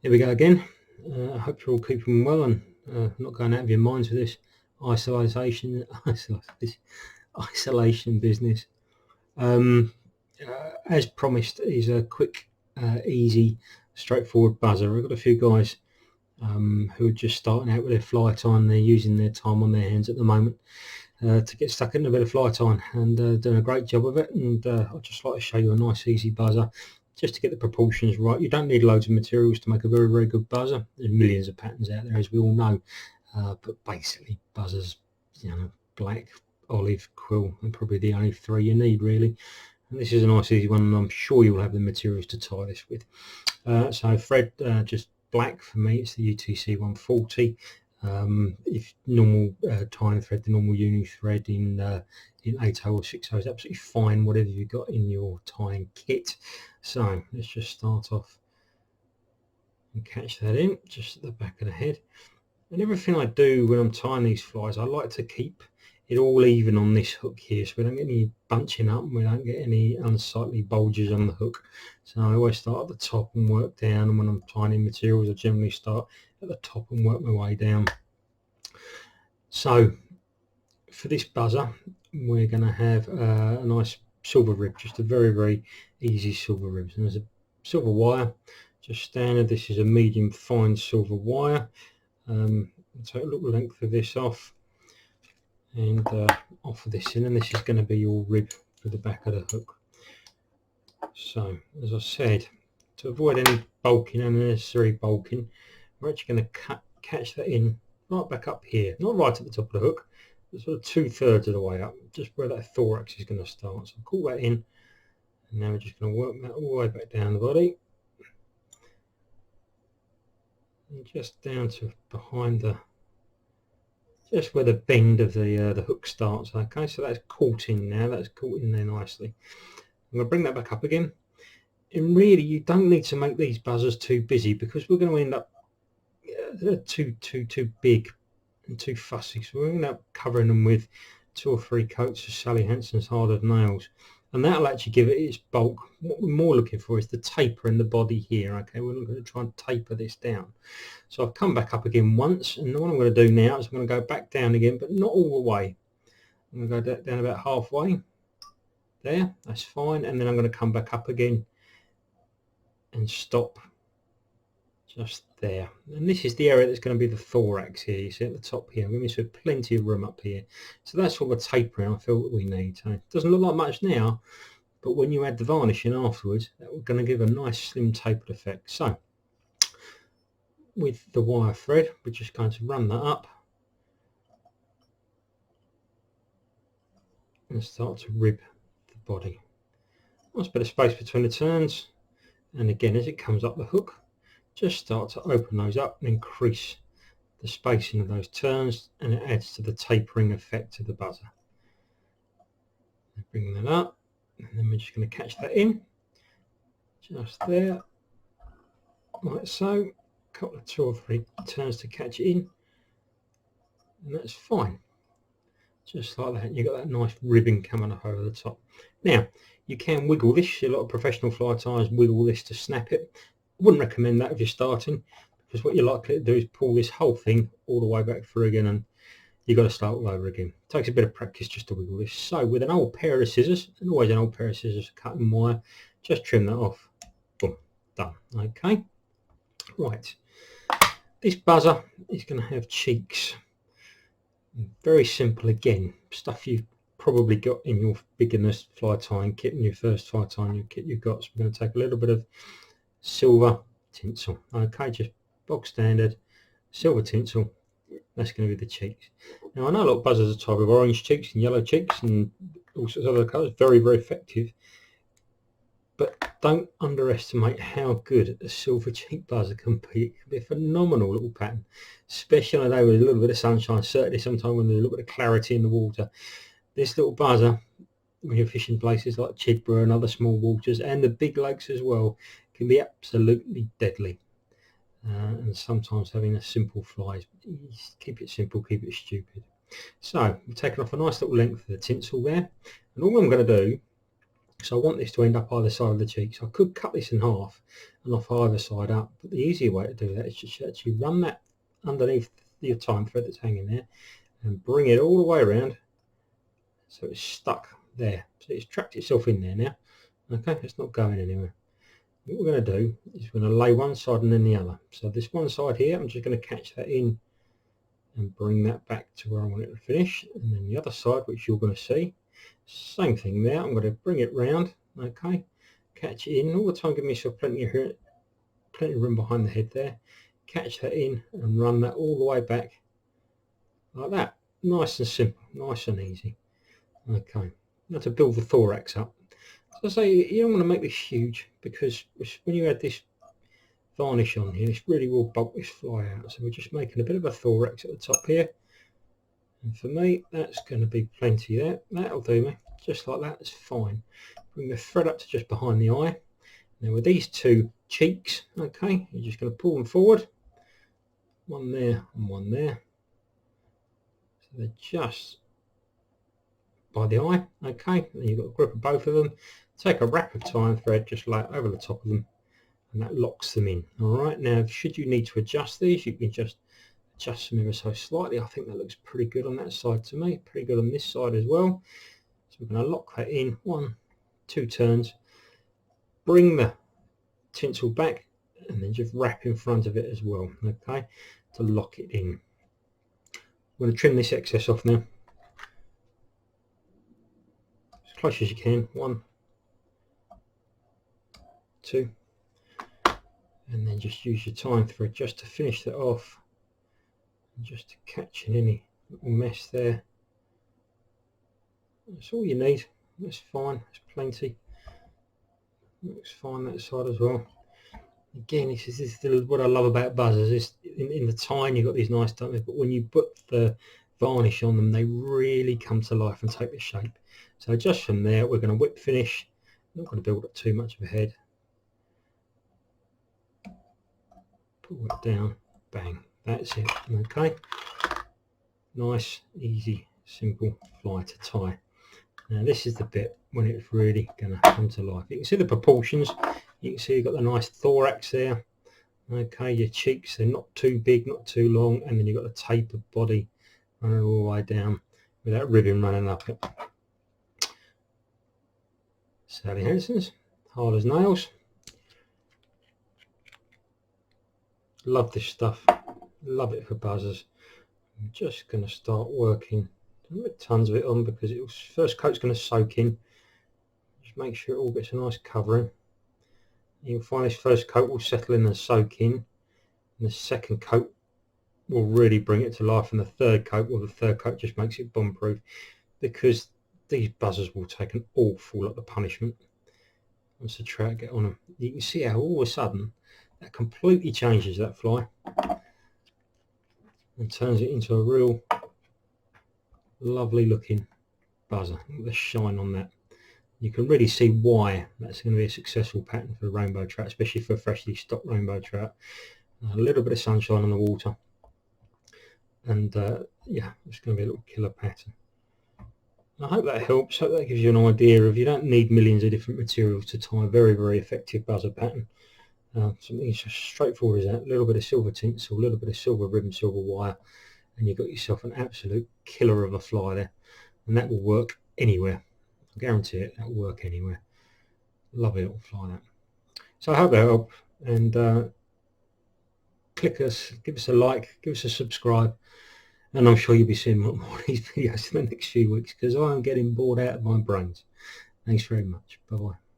Here we go again. I hope you're all keeping well and not going out of your minds with this isolation business. As promised, is a quick, easy, straightforward buzzer. I've got a few guys who are just starting out with their fly time. They're using their time on their hands at the moment to get stuck into a bit of fly time and doing a great job of it. And I'd just like to show you a nice, easy buzzer just to get the proportions right. You don't need loads of materials to make a very, very good buzzer. There's millions of patterns out there, as we all know, but basically buzzers, black, olive, quill, and probably the only three you need really. And this is a nice easy one, and I'm sure you'll have the materials to tie this with. So thread, just black for me, it's the UTC 140. If normal tying thread, the normal uni thread in 8/0 or 6/0 is absolutely fine, whatever you've got in your tying kit. So let's just start off and catch that in just at the back of the head. And everything I do when I'm tying these flies, I like to keep it all even on this hook here, so we don't get any bunching up and we don't get any unsightly bulges on the hook. So I always start at the top and work down, and when I'm tying in materials I generally start at the top and work my way down. So for this buzzer we're going to have a nice silver rib, just a very, very easy silver rib. And there's a silver wire, just standard. This is a medium fine silver wire. Take a little length of this off and offer this in, and this is going to be your rib for the back of the hook. So as I said, to avoid any bulking, unnecessary bulking, we're actually going to catch that in right back up here, not right at the top of the hook, but sort of 2/3 of the way up, just where that thorax is going to start. So I'll call that in, and now we're just going to work that all the way back down the body and just down to behind just where the bend of the hook starts. Okay, so that's caught in now, that's caught in there nicely. I'm going to bring that back up again, and really you don't need to make these buzzers too busy, because we're going to end up too big and too fussy, so we're going to end up covering them with 2 or 3 coats of Sally Hansen's hardened nails, and that'll actually give it its bulk. What we're more looking for is the taper in the body here. Okay, we're going to try and taper this down. So I've come back up again once, and what I'm going to do now is I'm going to go back down again, but not all the way. I'm going to go down about halfway there, that's fine, and then I'm going to come back up again and stop just there. And this is the area that's going to be the thorax here. You see at the top here, we're going to have plenty of room up here. So that's what we're tapering I feel that we need. So it doesn't look like much now, but when you add the varnish in afterwards, that we're going to give a nice slim tapered effect. So with the wire thread, we're just going to run that up and start to rib the body. Nice bit of space between the turns, and again as it comes up the hook, just start to open those up and increase the spacing of those turns, and it adds to the tapering effect of the buzzer. Bring that up, and then we're just going to catch that in just there, like so. A couple of 2 or 3 turns to catch it in, and that's fine, just like that. You've got that nice ribbing coming up over the top. Now you can wiggle this. A lot of professional fly tyers wiggle this to snap it. I wouldn't recommend that if you're starting, because what you're likely to do is pull this whole thing all the way back through again, and you've got to start all over again. It takes a bit of practice just to wiggle this. So with an old pair of scissors, and always an old pair of scissors cutting wire, just trim that off. Boom, done. Okay, right. This buzzer is going to have cheeks. Very simple again, stuff you've probably got in your beginner's fly tying kit, in your first fly tying kit you've got. So we're going to take a little bit of silver tinsel. Okay, just box standard silver tinsel. That's going to be the cheeks. Now I know a lot of buzzers are tied with orange cheeks and yellow cheeks and all sorts of other colours, very, very effective, but don't underestimate how good a silver cheek buzzer can be. It can be a phenomenal little pattern, especially on a day with a little bit of sunshine, certainly sometime when there's a little bit of clarity in the water. This little buzzer, when you're fishing places like Chidborough and other small waters and the big lakes as well, can be absolutely deadly. And sometimes having a simple fly, keep it simple, keep it stupid. So I'm taking off a nice little length of the tinsel there, and all I'm going to do So I want this to end up either side of the cheek. So I could cut this in half and off either side up, but the easier way to do that is just actually run that underneath your time thread that's hanging there and bring it all the way around so it's stuck there. So it's trapped itself in there now. Okay, it's not going anywhere. What we're going to do is we're going to lay one side and then the other. So this one side here, I'm just going to catch that in and bring that back to where I want it to finish. And then the other side, which you're going to see, same thing there. I'm going to bring it round, okay, catch it in all the time, give myself plenty of room behind the head there, catch that in and run that all the way back like that. Nice and simple, nice and easy. Okay, now to build the thorax up. So I say you don't want to make this huge, because when you add this varnish on here, this really will bulk this fly out. So we're just making a bit of a thorax at the top here. And for me, that's going to be plenty there. That'll do me. Just like that, it's fine. Bring the thread up to just behind the eye. Now with these two cheeks, okay, you're just going to pull them forward. One there and one there. So they're just by the eye, okay. And you've got a grip of both of them. Take a wrap of time thread, just lay it over the top of them, and that locks them in. All right, now should you need to adjust these, you can just adjust them ever so slightly. I think that looks pretty good on that side to me, pretty good on this side as well. So we're going to lock that in, 1, 2 turns, bring the tinsel back, and then just wrap in front of it as well, okay, to lock it in. I'm going to trim this excess off now, as close as you can. 1, 2, and then just use your time thread just to finish that off, and just to catch in any little mess there. That's all you need. That's fine, that's plenty. Looks fine that side as well. Again, this is what I love about buzzers. Is in the tine you've got these nice diamonds, but when you put the varnish on them, they really come to life and take the shape. So just from there, we're going to whip finish. I'm not going to build up too much of a head. Pull it down, bang. That's it. Okay. Nice, easy, simple fly to tie. Now this is the bit when it's really going to come to life. You can see the proportions. You can see you've got the nice thorax there. Okay, your cheeks, they're not too big, not too long, and then you've got the tapered body running all the way down with that ribbon running up it. Sally Hansen's, hard as nails. Love this stuff. Love it for buzzers. I'm just going to start working. Don't put tons of it on because first coat's going to soak in. Just make sure it all gets a nice covering. You'll find this first coat will settle in and soak in, and the second coat will really bring it to life, and the third coat just makes it bomb proof, because these buzzers will take an awful lot of punishment once the trout get on them. You can see how all of a sudden that completely changes that fly and turns it into a real lovely looking buzzer. Look at the shine on that. You can really see why that's going to be a successful pattern for the rainbow trout, especially for freshly stocked rainbow trout. A little bit of sunshine on the water, and yeah, it's going to be a little killer pattern. I hope that helps. Hope that gives you an idea of, you don't need millions of different materials to tie a very, very effective buzzer pattern. Something as straightforward as that. A little bit of silver tinsel, a little bit of silver ribbon, silver wire, and you've got yourself an absolute killer of a fly there, and that will work anywhere. I guarantee it, that will work anywhere. Lovely little fly that. So I hope that helped, and give us a like, give us a subscribe, and I'm sure you'll be seeing more of these videos in the next few weeks, because I'm getting bored out of my brains. Thanks very much. Bye bye.